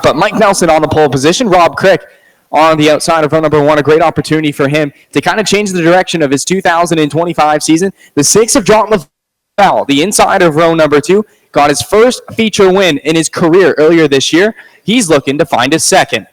but Mike Nelson on the pole position. Rob Crick on the outside of row number 1. A great opportunity for him to kind of change the direction of his 2025 season. The 6 of John Laval, the inside of row number 2, got his first feature win in his career earlier this year. He's looking to find his second.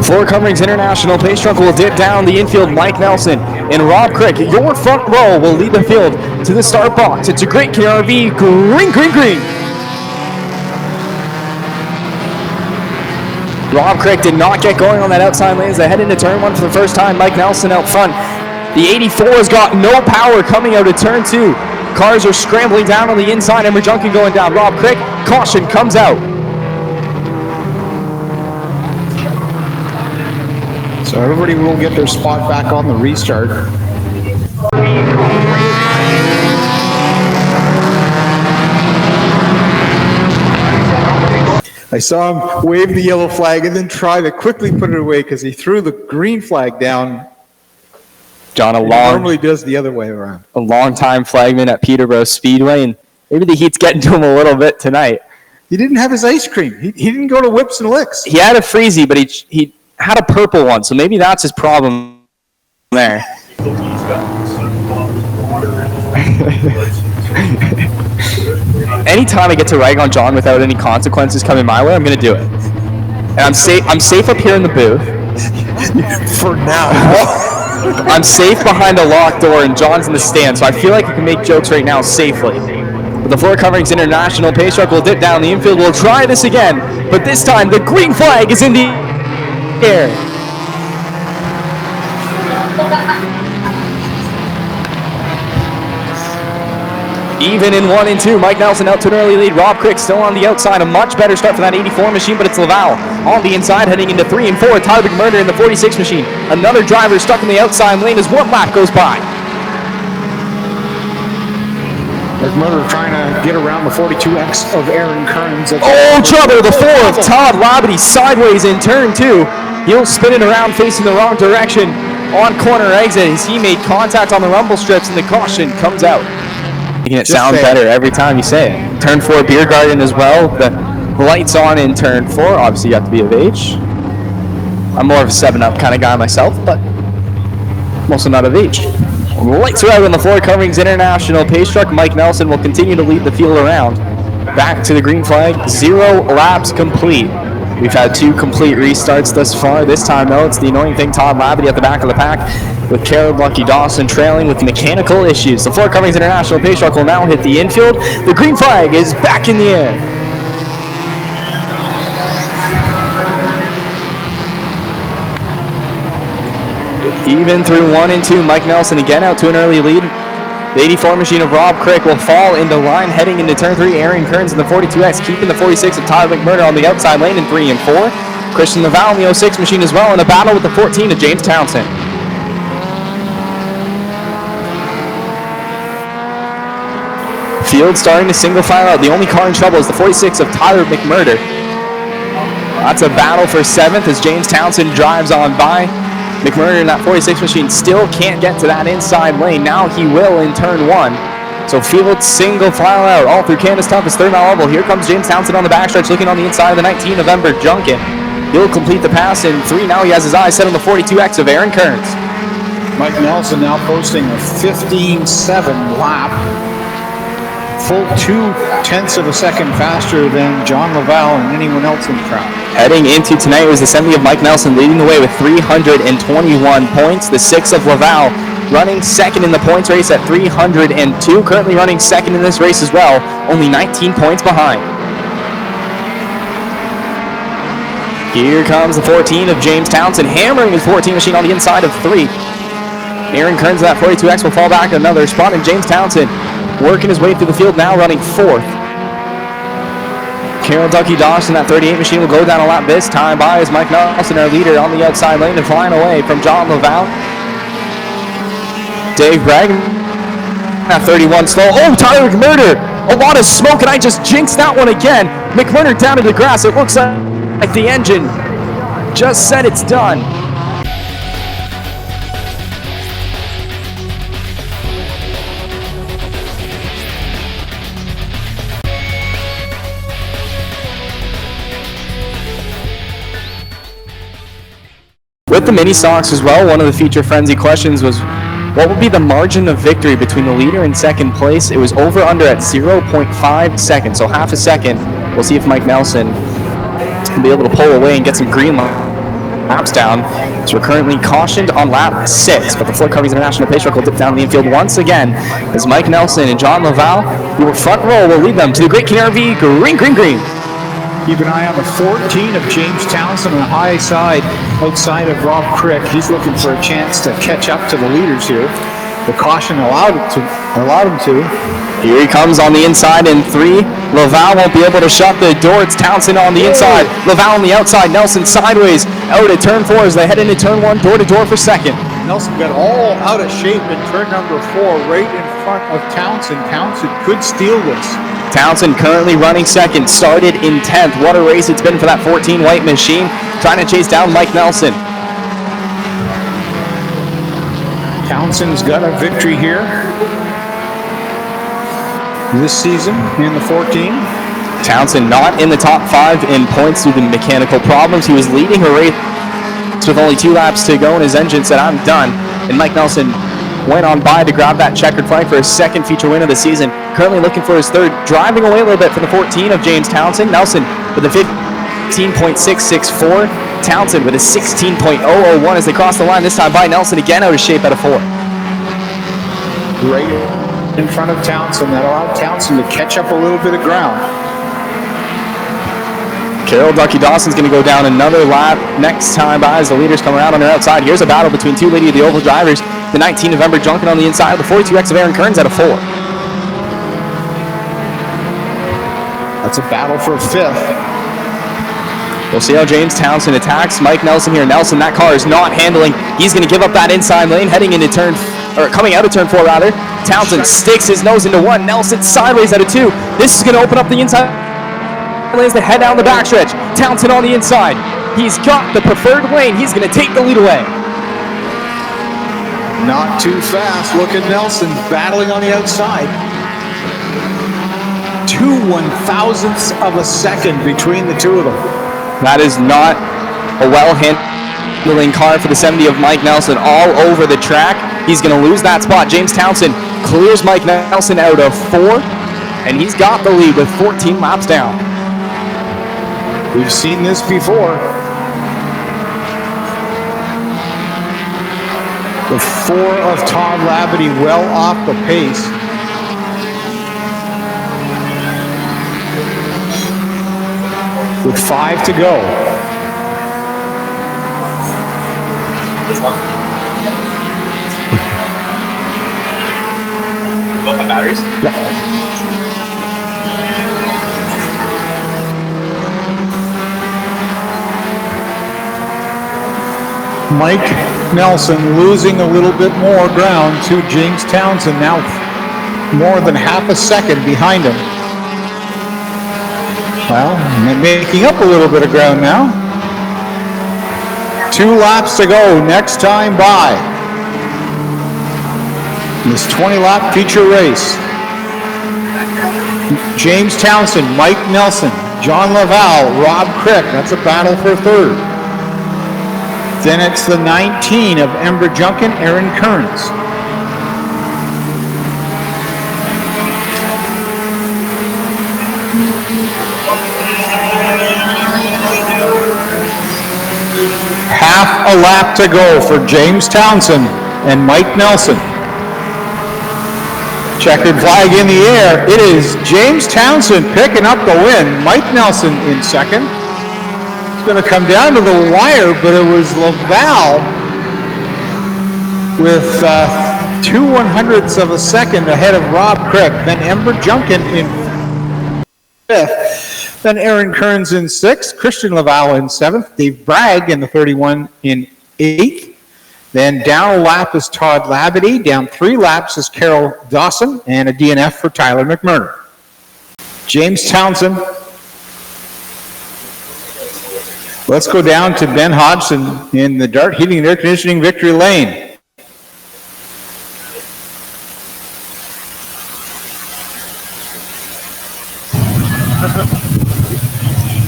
Floor Coverings International Pace Truck will dip down the infield. Mike Nelson and Rob Crick, your front row, will lead the field to the start box. It's a great KRV. Green, green, green. Rob Crick did not get going on that outside lane as they head into turn 1 for the first time. Mike Nelson out front. The 84 has got no power coming out of turn 2. Cars are scrambling down on the inside. Emmer Junkin going down. Rob Crick, caution, comes out. So everybody will get their spot back on the restart. I saw him wave the yellow flag and then try to quickly put it away because he threw the green flag down. John, normally does the other way around. A long-time flagman at Peterborough Speedway, and maybe the heat's getting to him a little bit tonight. He didn't have his ice cream. He didn't go to Whips and Licks. He had a freezy, but he had a purple one, so maybe that's his problem there. Anytime I get to rag on John without any consequences coming my way, I'm going to do it. And I'm safe up here in the booth. For now. I'm safe behind a locked door, and John's in the stand, so I feel like I can make jokes right now safely. But the Floor Coverings International Pace Truck will dip down the infield. We'll try this again, but this time the green flag is in the air. Even in 1 and 2, Mike Nelson out to an early lead. Rob Crick still on the outside. A much better start for that 84 machine, but it's Laval on the inside heading into 3 and 4. Tyler McMurder in the 46 machine. Another driver stuck in the outside lane as 1 lap goes by. McMurder trying to get around the 42X of Aaron Kearns. Oh, trouble. The 4 of Todd Labadie sideways in turn 2. He'll spin it around facing the wrong direction on corner exit as he made contact on the rumble strips, and the caution comes out. Making it sound better every time you say it. Turn 4 beer garden as well. The lights on in turn 4. Obviously, you have to be of age. I'm more of a 7-Up kind of guy myself, but I'm also not of age. Lights are out on the Floor Coverings International Pace Truck. Mike Nelson will continue to lead the field around. Back to the green flag. 0 laps complete. We've had 2 complete restarts thus far. This time, though, it's the annoying thing, Todd Labadie at the back of the pack, with Caleb Lucky Dawson trailing with mechanical issues. The Floor Coverings International Pace Truck will now hit the infield. The green flag is back in the air. Even through 1 and 2, Mike Nelson again out to an early lead. The 84 machine of Rob Crick will fall into line heading into turn 3. Aaron Kearns in the 42X, keeping the 46 of Tyler McMurder on the outside lane in 3 and 4. Christian Laval in the 06 machine as well in a battle with the 14 of James Townsend. Field starting to single file out. The only car in trouble is the 46 of Tyler McMurder. That's a battle for 7th as James Townsend drives on by. McMurder in that 46 machine still can't get to that inside lane. Now he will in turn 1. So field single file out all through Canada's toughest 3rd mile level. Here comes James Townsend on the backstretch looking on the inside of the 19 November Junkin. He'll complete the pass in 3. Now he has his eyes set on the 42X of Aaron Kearns. Mike Nelson now posting a 15.7 lap. Full 2/10 of a second faster than John Laval and anyone else in the crowd. Heading into tonight was the 70 of Mike Nelson leading the way with 321 points. The 6 of Laval running second in the points race at 302. Currently running second in this race as well, only 19 points behind. Here comes the 14 of James Townsend, hammering his 14 machine on the inside of 3. Aaron Kearns, that 42X, will fall back another spot, and James Townsend working his way through the field now, running 4th. Carol Ducky Dawson, that 38 machine, will go down a lap this time by as Mike Nelson, our leader, on the outside lane and flying away from John Laval. Dave Bragg, that 31 slow. Oh, Tyler McMurder! A lot of smoke, and I just jinxed that one again. McMurder down to the grass. It looks like the engine just said it's done. With the mini stocks as well, one of the feature frenzy questions was, what would be the margin of victory between the leader and second place? It was over under at 0.5 seconds, so half a second. We'll see if Mike Nelson will be able to pull away and get some green laps down. So we're currently cautioned on lap 6, but the Floyd Coveys International Pace Truck will dip down the infield once again as Mike Nelson and John Laval, who were front row, will lead them to the Great Canary V green, green, green. Keep an eye on the 14 of James Townsend on the high side outside of Rob Crick. He's looking for a chance to catch up to the leaders here. The caution allowed him to. Here he comes on the inside in 3. Laval won't be able to shut the door. It's Townsend on the inside. Laval on the outside. Nelson sideways out at turn 4 as they head into turn 1, door to door for second. Nelson got all out of shape in turn number 4, right in front of Townsend. Townsend could steal this. Townsend currently running second, started in 10th. What a race it's been for that 14 white machine, trying to chase down Mike Nelson. Townsend's got a victory here this season in the 14. Townsend not in the top 5 in points due to mechanical problems. He was leading a race with only 2 laps to go, and his engine said, I'm done. And Mike Nelson went on by to grab that checkered flag for his second feature win of the season. Currently looking for his 3rd, driving away a little bit for the 14 of James Townsend. Nelson with a 15.664. Townsend with a 16.001 as they cross the line, this time by Nelson, again out of shape at a 4. Right in front of Townsend. That allowed Townsend to catch up a little bit of ground. Carol Ducky Dawson's going to go down another lap next time by as the leaders come around on their outside. Here's a battle between 2 Lady of the Oval drivers. The 19 November Junkin on the inside, the 42X of Aaron Kearns at a 4. That's a battle for 5th. We'll see how James Townsend attacks Mike Nelson here. Nelson, that car is not handling. He's going to give up that inside lane, heading into coming out of turn 4 rather. Townsend sticks his nose into 1. Nelson sideways out of 2. This is going to open up the inside lanes to head down the backstretch. Townsend on the inside. He's got the preferred lane. He's going to take the lead away. Not too fast. Look at Nelson battling on the outside. 2/1000ths of a second between the two of them. That is not a well-handling car for the 70 of Mike Nelson. All over the track. He's going to lose that spot. James Townsend clears Mike Nelson out of 4, and he's got the lead with 14 laps down. We've seen this before. The 4 of Todd Labadie well off the pace. With 5 to go. Both have batteries? Yeah. Mike Nelson losing a little bit more ground to James Townsend, now more than half a second behind him. Well, making up a little bit of ground now. 2 laps to go, next time by. This 20-lap feature race. James Townsend, Mike Nelson, John Laval, Rob Crick. That's a battle for 3rd. Then it's the 19 of Ember Junkin, Aaron Kearns. Half a lap to go for James Townsend and Mike Nelson. Checkered flag in the air. It is James Townsend picking up the win. Mike Nelson in second. It's going to come down to the wire, but it was Laval with 2/100ths of a second ahead of Rob Crick. Then Ember Junkin in 5th. Then Aaron Kearns in 6th, Christian Laval in 7th, Dave Bragg in the 31 in 8th. Then down a lap is Todd Labadie, down 3 laps is Carol Dawson, and a DNF for Tyler McMurray. James Townsend Let's go down to Ben Hodgson in the Dart Heating and Air Conditioning Victory Lane.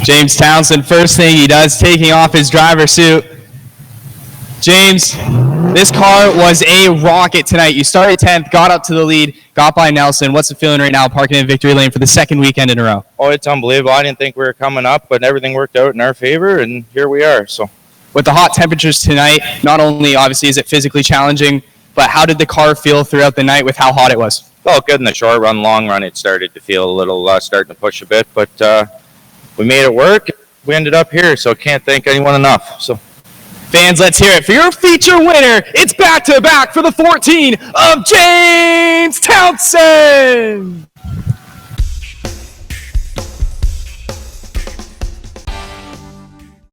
James Townsend, first thing he does, taking off his driver's suit. James, this car was a rocket tonight. You started 10th, got up to the lead, got by Nelson. What's the feeling right now parking in victory lane for the second weekend in a row? Oh, it's unbelievable. I didn't think we were coming up, but everything worked out in our favor, and here we are. So, with the hot temperatures tonight, not only obviously is it physically challenging, but how did the car feel throughout the night with how hot it was? felt good in the short run. Long run, it started to feel a little starting to push a bit, but we made it work. We ended up here, so can't thank anyone enough. So, fans, let's hear it for your feature winner. It's back-to-back for the 14 of James Townsend.